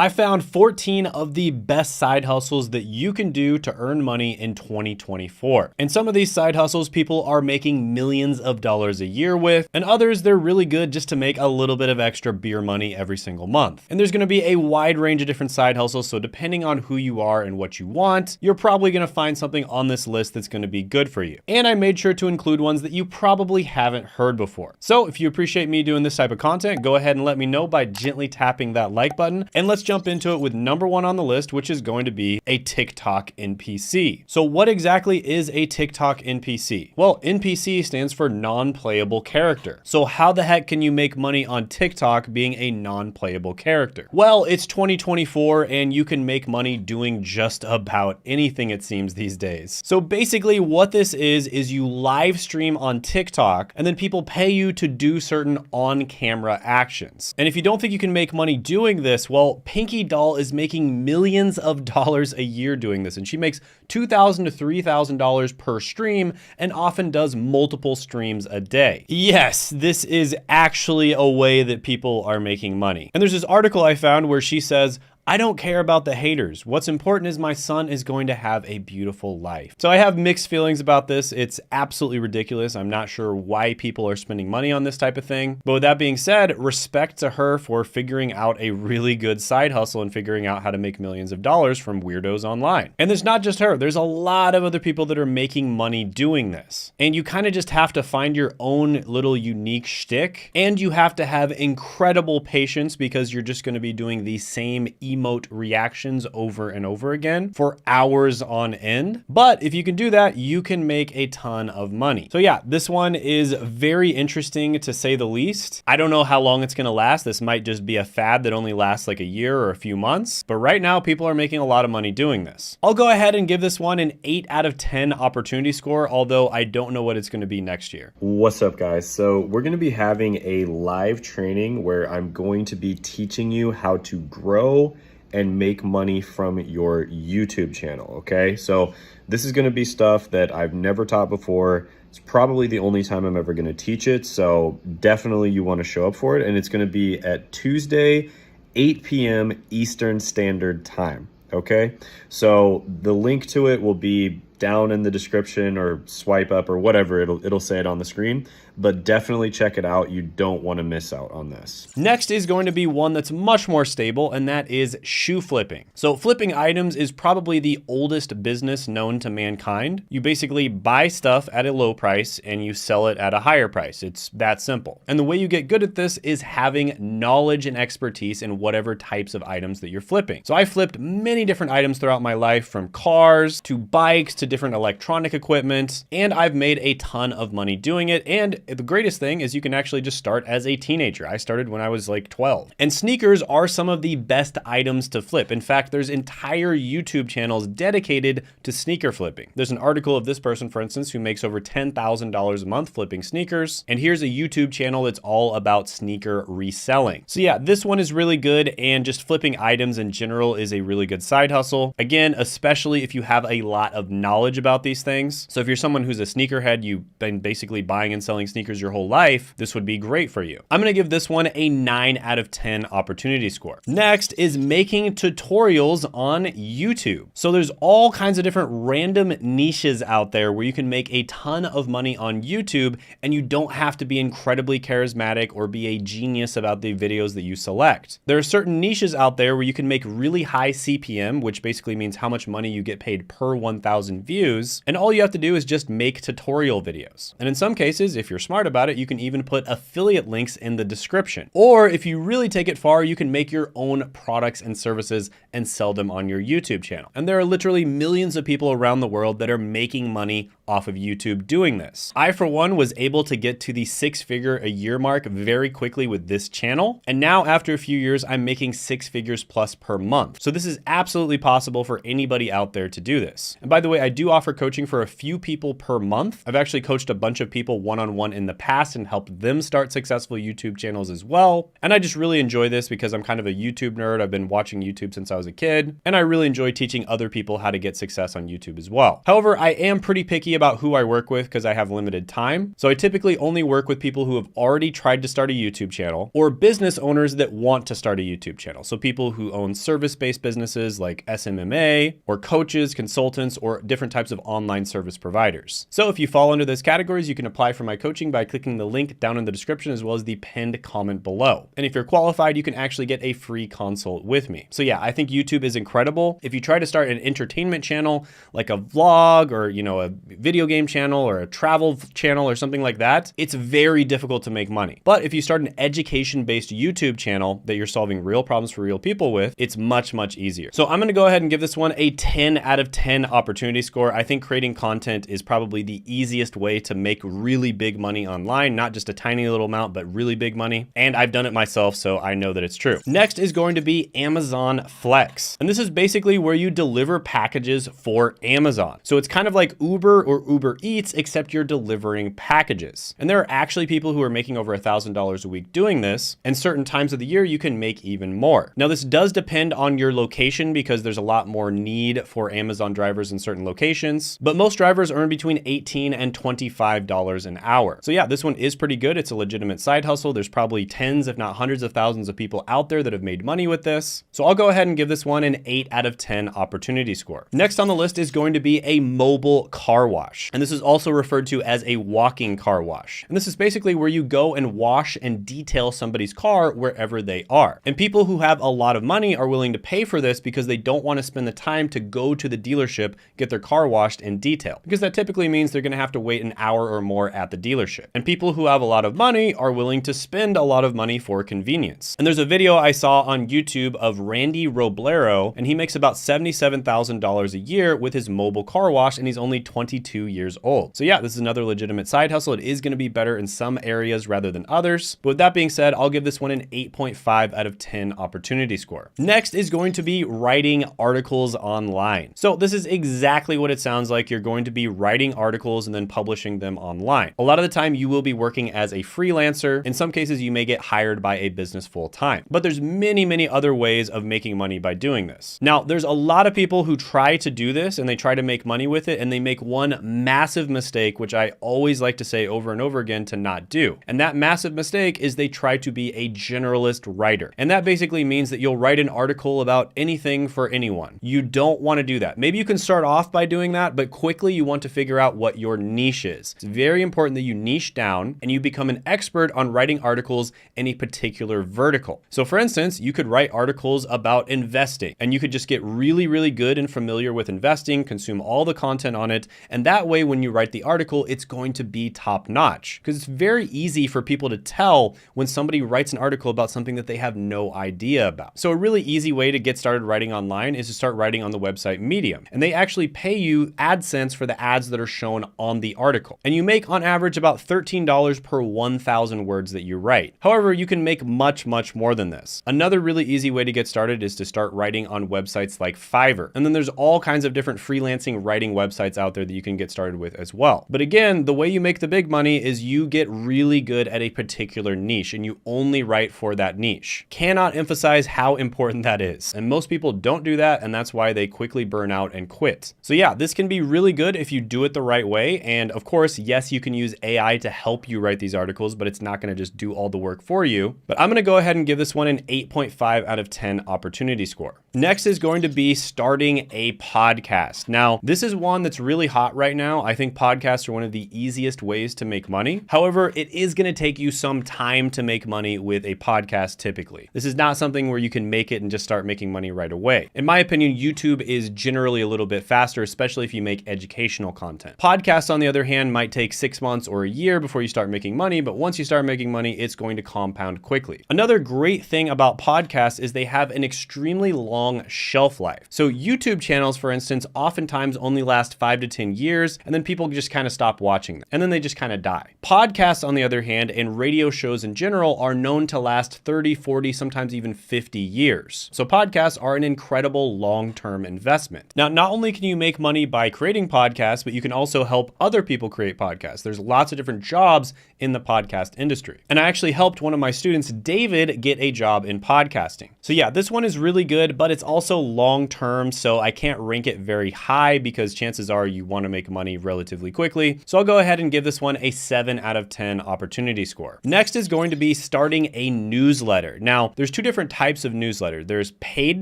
I found 14 of the best side hustles that you can do to earn money in 2024. And some of these side hustles people are making millions of dollars a year with, and others they're really good just to make a little bit of extra beer money every single month. And there's gonna be a wide range of different side hustles, so depending on who you are and what you want, you're probably gonna find something on this list that's gonna be good for you. And I made sure to include ones that you probably haven't heard before. So if you appreciate me doing this type of content, go ahead and let me know by gently tapping that like button. And let's jump into it with number one on the list, which is going to be a TikTok NPC. So what exactly is a TikTok NPC? Well, NPC stands for non-playable character. So how the heck can you make money on TikTok being a non-playable character? Well, it's 2024 and you can make money doing just about anything, it seems, these days. So basically what this is you live stream on TikTok and then people pay you to do certain on-camera actions. And if you don't think you can make money doing this, well, Pinky Doll is making millions of dollars a year doing this, and she makes $2,000 to $3,000 per stream and often does multiple streams a day. Yes, this is actually a way that people are making money. And there's this article I found where she says, I don't care about the haters. What's important is my son is going to have a beautiful life. So I have mixed feelings about this. It's absolutely ridiculous. I'm not sure why people are spending money on this type of thing. But with that being said, respect to her for figuring out a really good side hustle and figuring out how to make millions of dollars from weirdos online. And there's not just her. There's a lot of other people that are making money doing this. And you kind of just have to find your own little unique shtick. And you have to have incredible patience because you're just going to be doing the same emote reactions over and over again for hours on end. But if you can do that, you can make a ton of money. So yeah, this one is very interesting to say the least. I don't know how long it's gonna last. This might just be a fad that only lasts like a year or a few months. But right now, people are making a lot of money doing this. I'll go ahead and give this one an 8 out of 10 opportunity score, although I don't know what it's gonna be next year. What's up, guys? So we're gonna be having a live training where I'm going to be teaching you how to grow and make money from your YouTube channel, okay? So this is gonna be stuff that I've never taught before. It's probably the only time I'm ever gonna teach it, so definitely you wanna show up for it, and it's gonna be at Tuesday, 8 p.m. Eastern Standard Time, okay? So the link to it will be down in the description or swipe up or whatever, it'll say it on the screen, but definitely check it out. You don't want to miss out on this. Next is going to be one that's much more stable, and that is shoe flipping. So flipping items is probably the oldest business known to mankind. You basically buy stuff at a low price and you sell it at a higher price. It's that simple. And the way you get good at this is having knowledge and expertise in whatever types of items that you're flipping. So I flipped many different items throughout my life, from cars to bikes to different electronic equipment, and I've made a ton of money doing it. And the greatest thing is you can actually just start as a teenager. I started when I was like 12. And sneakers are some of the best items to flip. In fact, there's entire YouTube channels dedicated to sneaker flipping. There's an article of this person, for instance, who makes over $10,000 a month flipping sneakers. And here's a YouTube channel that's all about sneaker reselling. So yeah, this one is really good, and just flipping items in general is a really good side hustle. Again, especially if you have a lot of knowledge about these things. So if you're someone who's a sneakerhead, you've been basically buying and selling sneakers your whole life, this would be great for you. I'm gonna give this one a 9 out of 10 opportunity score. Next is making tutorials on YouTube. So there's all kinds of different random niches out there where you can make a ton of money on YouTube, and you don't have to be incredibly charismatic or be a genius about the videos that you select. There are certain niches out there where you can make really high CPM, which basically means how much money you get paid per 1,000 views, and all you have to do is just make tutorial videos. And in some cases, if you're smart about it, you can even put affiliate links in the description. Or if you really take it far, you can make your own products and services and sell them on your YouTube channel. And there are literally millions of people around the world that are making money off of YouTube doing this. I, for one, was able to get to the 6-figure a year mark very quickly with this channel. And now after a few years, I'm making 6 figures plus per month. So this is absolutely possible for anybody out there to do this. And by the way, I do do offer coaching for a few people per month. I've actually coached a bunch of people one-on-one in the past and helped them start successful YouTube channels as well. And I just really enjoy this because I'm kind of a YouTube nerd. I've been watching YouTube since I was a kid, and I really enjoy teaching other people how to get success on YouTube as well. However, I am pretty picky about who I work with because I have limited time. So I typically only work with people who have already tried to start a YouTube channel or business owners that want to start a YouTube channel. So people who own service-based businesses like SMMA, or coaches, consultants, or different types of online service providers. So if you fall under those categories, you can apply for my coaching by clicking the link down in the description as well as the pinned comment below. And if you're qualified, you can actually get a free consult with me. So yeah, I think YouTube is incredible. If you try to start an entertainment channel like a vlog or, a video game channel or a travel channel or something like that, it's very difficult to make money. But if you start an education-based YouTube channel that you're solving real problems for real people with, it's much, much easier. So I'm gonna go ahead and give this one a 10 out of 10 opportunity score. I think creating content is probably the easiest way to make really big money online, not just a tiny little amount, but really big money. And I've done it myself, so I know that it's true. Next is going to be Amazon Flex. And this is basically where you deliver packages for Amazon. So it's kind of like Uber or Uber Eats, except you're delivering packages. And there are actually people who are making over $1,000 a week doing this. And certain times of the year, you can make even more. Now, this does depend on your location because there's a lot more need for Amazon drivers in certain locations, but most drivers earn between $18 and $25 an hour. So yeah, this one is pretty good. It's a legitimate side hustle. There's probably tens, if not hundreds of thousands of people out there that have made money with this. So I'll go ahead and give this one an 8 out of 10 opportunity score. Next on the list is going to be a mobile car wash. And this is also referred to as a walking car wash. And this is basically where you go and wash and detail somebody's car wherever they are. And people who have a lot of money are willing to pay for this because they don't want to spend the time to go to the dealership, get their car washed and detailed, because that typically means they're going to have to wait an hour or more at the dealership. And people who have a lot of money are willing to spend a lot of money for convenience. And there's a video I saw on YouTube of Randy Roblero, and he makes about $77,000 a year with his mobile car wash, and he's only 22 years old. So yeah, this is another legitimate side hustle. It is going to be better in some areas rather than others. But with that being said, I'll give this one an 8.5 out of 10 opportunity score. Next is going to be writing articles online. So this is exactly what it sounds like. You're going to be writing articles and then publishing them online. A lot of the time you will be working as a freelancer. In some cases, you may get hired by a business full time, but there's many, many other ways of making money by doing this. Now, there's a lot of people who try to do this and they try to make money with it, and they make one massive mistake, which I always like to say over and over again to not do. And that massive mistake is they try to be a generalist writer. And that basically means that you'll write an article about anything for anyone. You don't want to do that. Maybe you can start off by doing that, but quickly you want to figure out what your niche is. It's very important that you niche down and you become an expert on writing articles in a particular vertical. So for instance, you could write articles about investing, and you could just get really, really good and familiar with investing, consume all the content on it. And that way, when you write the article, it's going to be top notch, because it's very easy for people to tell when somebody writes an article about something that they have no idea about. So a really easy way to get started writing online is to start writing on the website Medium. And they actually pay you AdSense for the ads that are shown on the article. And you make on average about $13 per 1,000 words that you write. However, you can make much, much more than this. Another really easy way to get started is to start writing on websites like Fiverr. And then there's all kinds of different freelancing writing websites out there that you can get started with as well. But again, the way you make the big money is you get really good at a particular niche and you only write for that niche. Cannot emphasize how important that is. And most people don't do that, and that's why they quickly burn out and quit. So yeah, this can be really good if you do it the right way. And of course, yes, you can use AI to help you write these articles, but it's not going to just do all the work for you. But I'm going to go ahead and give this one an 8.5 out of 10 opportunity score. Next is going to be starting a podcast. Now, this is one that's really hot right now. I think podcasts are one of the easiest ways to make money. However, it is going to take you some time to make money with a podcast typically. This is not something where you can make it and just start making money right away. In my opinion, YouTube is generally a little bit faster, especially if you make educational content. Podcasts, on the other hand, might take 6 months or a year before you start making money, but once you start making money, it's going to compound quickly. Another great thing about podcasts is they have an extremely long shelf life. So YouTube channels, for instance, oftentimes only last 5 to 10 years, and then people just kind of stop watching them, and then they just kind of die. Podcasts, on the other hand, and radio shows in general are known to last 30, 40, sometimes even 50 years. So podcasts are an incredible long-term investment. Now, not only can you make money by creating podcasts, but you can also help other people create podcasts. There's lots of different jobs in the podcast industry. And I actually helped one of my students, David, get a job in podcasting. So yeah, this one is really good, but it's also long-term, so I can't rank it very high because chances are you want to make money relatively quickly. So I'll go ahead and give this one a 7 out of 10 opportunity score. Next is going to be starting a newsletter. Now, there's two different types of newsletter. There's paid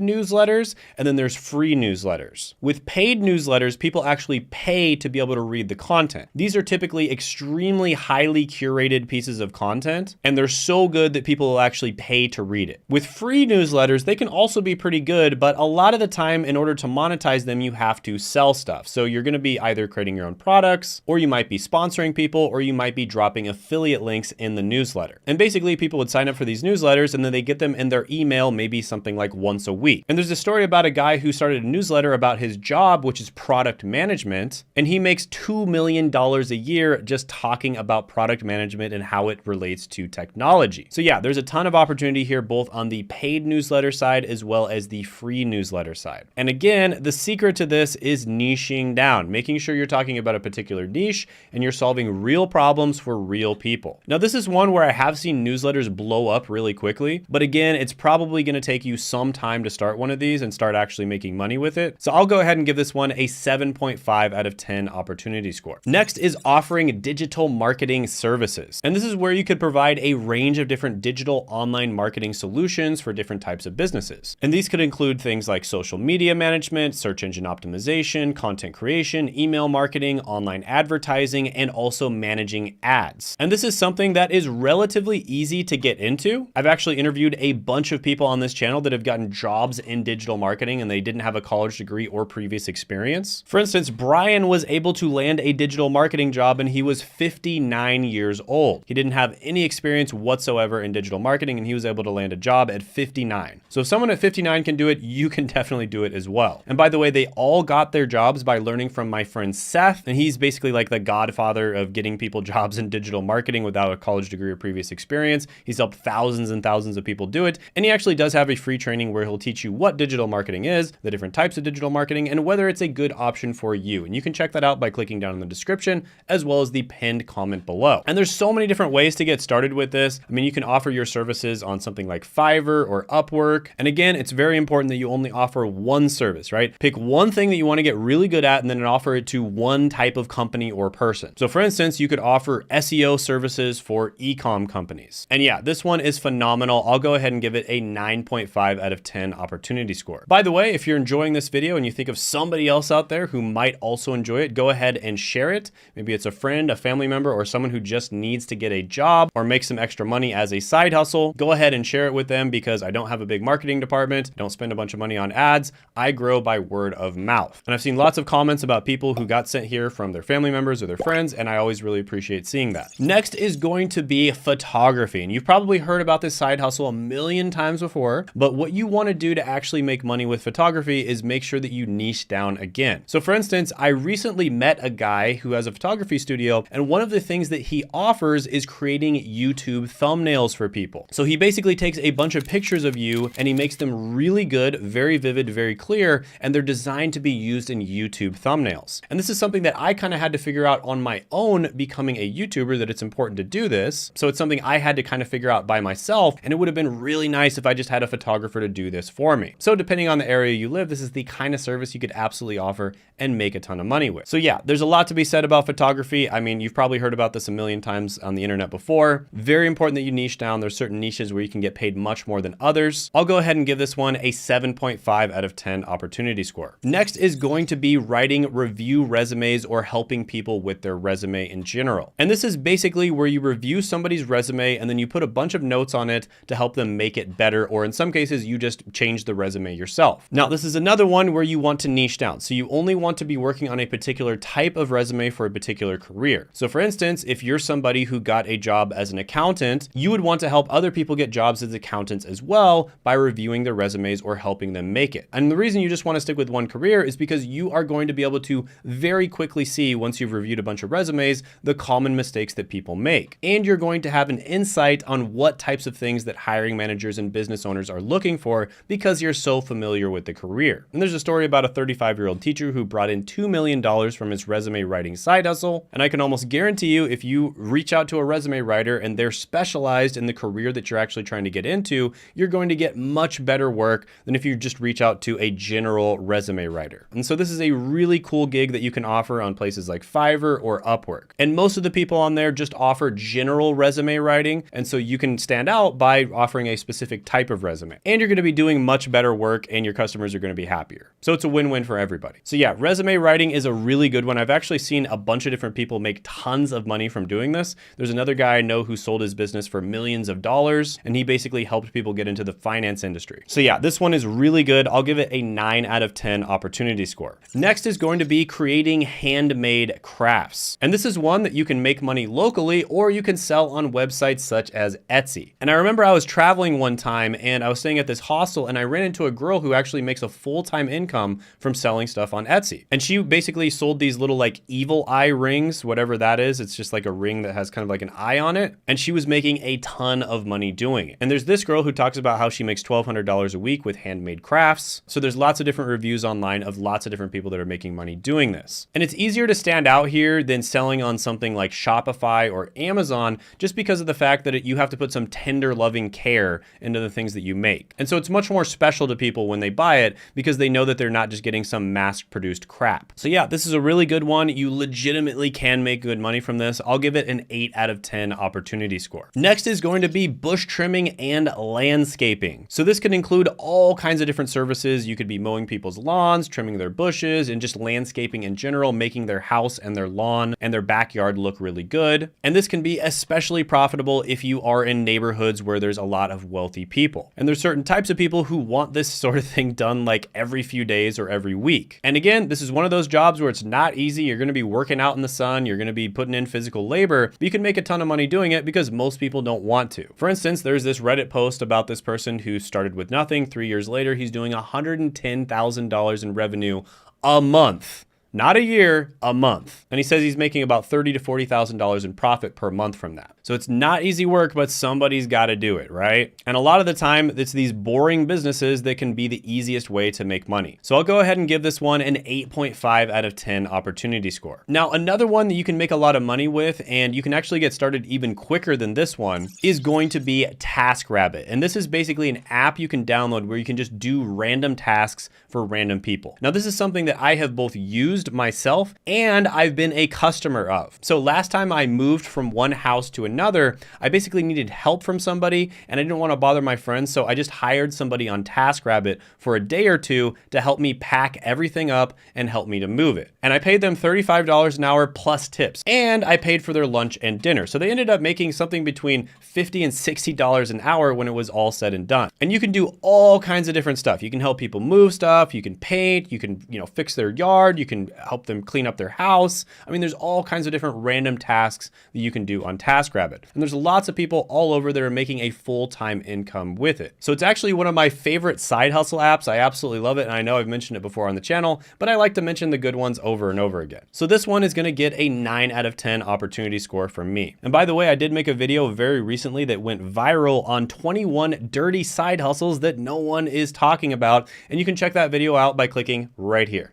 newsletters and then there's free newsletters. With paid newsletters, people actually pay to be able to read the content. These are typically extremely highly curated pieces of content, and they're so good that people will actually pay to read it. With free newsletters, they can also be pretty good, but a lot of the time, in order to monetize them, you have to sell stuff. So you're going to be either creating your own products, or you might be sponsoring people, or you might be dropping affiliate links in the newsletter. And basically, people would sign up for these newsletters, and then they get them in their email maybe something like once a week. And there's a story about a guy who started a newsletter about his job, which is product management, and he makes $2 million a year just talking about product management and how it relates to technology. So yeah, there's a ton of opportunity here, both on the paid newsletter side as well as the free newsletter side. And again, the secret to this is niching down, making sure you're talking about a particular niche and you're solving real problems for real people. Now, this is one where I have seen newsletters blow up really quickly, but again, it's probably going to take you some time to start one of these and start actually making money with it. So I'll go ahead and give this one a 7.5 out of 10 opportunity score. Next is offering digital marketing services. And this is where you could provide a range of different digital online marketing solutions for different types of businesses. And these could include things like social media management, search engine optimization, content creation, email marketing, online advertising, and also managing ads. And this is something that is relatively easy to get into. I've actually interviewed a bunch of people on this channel that have gotten jobs in digital marketing and they didn't have a college degree or previous experience. For instance, Brian was able to land a digital marketing job and he was 59 years old. He didn't have any experience whatsoever in digital marketing and he was able to land a job at 59. So if someone at 59 can do it, you can definitely do it as well. And by the way, they all got their jobs by learning from my friend Seth, and he's basically like the godfather of getting people jobs in digital marketing without a college degree or previous experience. He's helped thousands and thousands of people do it, and he actually does have a free training where he'll teach you what digital marketing is, the different types of digital marketing, and whether it's a good option for you. And you can check that out by clicking down in the description as well as the pinned comment below. And there's so many different ways to get started with this. I mean, you can offer your services on something like Fiverr or Upwork. And again, it's very important that you only offer one service, right? Pick one thing that you want to get really good at and then offer it to one type of company or person. So for instance, you could offer SEO services for e-com companies. And yeah, this one is phenomenal. I'll go ahead and give it a 9.5 out of 10 opportunity score. By the way, if you're enjoying this video and you think of somebody else out there who might also enjoy it, go ahead and share it. Maybe it's a friend, a family member, or someone who just needs to get a job or make some extra money as a side hustle. Go ahead and share it with them because I don't have a big marketing department. Don't spend a bunch of money on ads. I grow by word of mouth. And I've seen lots of comments about people who got sent here from their family members or their friends, and I always really appreciate seeing that. Next is going to be photography. And you've probably heard about this side hustle a million times before, but what you want to do to actually make money with photography is make sure that you niche down again. So for instance, I recently met a guy who has a photography studio, and one of the things that he offers is creating YouTube thumbnails for people. So he basically takes a bunch of pictures of you and he makes them really good, very vivid, very clear, and they're designed to be used in YouTube thumbnails. And this is something that I kind of had to figure out on my own becoming a YouTuber, that it's important to do this. So it's something I had to kind of figure out by myself, and it would have been really nice if I just had a photographer to do this for me. So depending on the area you live, this is the kind of service you could absolutely offer and make a ton of money with. So yeah, there's a lot to be said about photography. I mean, you've probably heard about this a million times on the internet before. Very important that you niche down. There's certain niches where you can get paid much more than others. I'll go ahead and give this one a 7.5 out of 10 opportunity score. Next is going to be writing review resumes or helping people with their resume in general. And this is basically where you review somebody's resume and then you put a bunch of notes on it to help them make it better, or in some cases, you just change the resume yourself. Now, this is another one where you want to niche down. So you only want to be working on a particular type of resume for a particular career. So for instance, if you're somebody who got a job as an accountant, you would want to help other people get jobs as accountants as well by reviewing their resumes or helping them make it. And the reason you just want to stick with one career is because you are going to be able to very quickly see, once you've reviewed a bunch of resumes, the common mistakes that people make. And you're going to have an insight on what types of things that hiring managers and business owners are looking for because you're so familiar with the career. And there's a story about a 35-year-old teacher who brought in $2 million from his resume writing side hustle. And I can almost guarantee you, if you reach out to a resume writer and they're specialized in the career that you're actually trying to get into, you're going to get much better work than if you just reach out to a general resume writer. And so this is a really cool gig that you can offer on places like Fiverr or Upwork. And most of the people on there just offer general resume writing. And so you can stand out by offering a specific type of resume. And you're going to be doing much better work and your customers are going to be happier. So it's a win-win for everybody. So yeah, resume writing is a really good one. I've actually seen a bunch of different people make tons of money from doing this. There's another guy I know who sold his business for millions of dollars, and he basically helped people get into the finance industry. So yeah, this one is really good. I'll give it a 9 out of 10 opportunity score. Next is going to be creating handmade crafts. And this is one that you can make money locally or you can sell on websites such as Etsy. And I remember I was traveling one time and I was staying at this hostel and I ran into a girl who actually makes a full-time income from selling stuff on Etsy. And she basically sold these little like evil eye rings, whatever that is. It's just like a ring that has kind of like an eye on it. And she was making a ton of money doing it. And there's this girl who talks about how she makes $1,200 a week with handmade crafts. So there's lots of different reviews online of lots of different people that are making money doing this. And it's easier to stand out here than selling on something like Shopify or Amazon, just because of the fact that you have to put some tender loving care into the things that you make. And so it's much more special to people when they buy it because they know that they're not just getting some mass produced crap. So yeah, this is a really good one. You legitimately can make good money from this. I'll give it an 8 out of 10 opportunity score. Next is going to be bush trimming and landscaping. So this can include all kinds of different services. You could be mowing people's lawns, trimming their bushes, and just landscaping in general, making their house and their lawn and their backyard look really good. And this can be especially profitable if you are in neighborhoods where there's a lot of wealthy people. And there's certain types of people who want this sort of thing done like every few days or every week. And again, this is one of those jobs where it's not easy. You're going to be working out in the sun. You're going to be putting in physical labor, but you can make a ton of money doing it because most people don't want to. For instance, there's this Reddit post about this person who started with nothing. 3 years later, he's doing $110,000 in revenue a month. Not a year, a month. And he says he's making about $30,000 to $40,000 in profit per month from that. So it's not easy work, but somebody's got to do it, right? And a lot of the time, it's these boring businesses that can be the easiest way to make money. So I'll go ahead and give this one an 8.5 out of 10 opportunity score. Now, another one that you can make a lot of money with, and you can actually get started even quicker than this one, is going to be TaskRabbit. And this is basically an app you can download where you can just do random tasks for random people. Now, this is something that I have both used myself and I've been a customer of. So last time I moved from one house to another, I basically needed help from somebody and I didn't want to bother my friends. So I just hired somebody on TaskRabbit for a day or two to help me pack everything up and help me to move it. And I paid them $35 an hour plus tips. And I paid for their lunch and dinner. So they ended up making something between $50 and $60 an hour when it was all said and done. And you can do all kinds of different stuff. You can help people move stuff, you can paint, you can, fix their yard, you can help them clean up their house. I mean, there's all kinds of different random tasks that you can do on TaskRabbit. And there's lots of people all over that are making a full-time income with it. So it's actually one of my favorite side hustle apps. I absolutely love it. And I know I've mentioned it before on the channel, but I like to mention the good ones over and over again. So this one is going to get a 9 out of 10 opportunity score from me. And by the way, I did make a video very recently that went viral on 21 dirty side hustles that no one is talking about. And you can check that video out by clicking right here.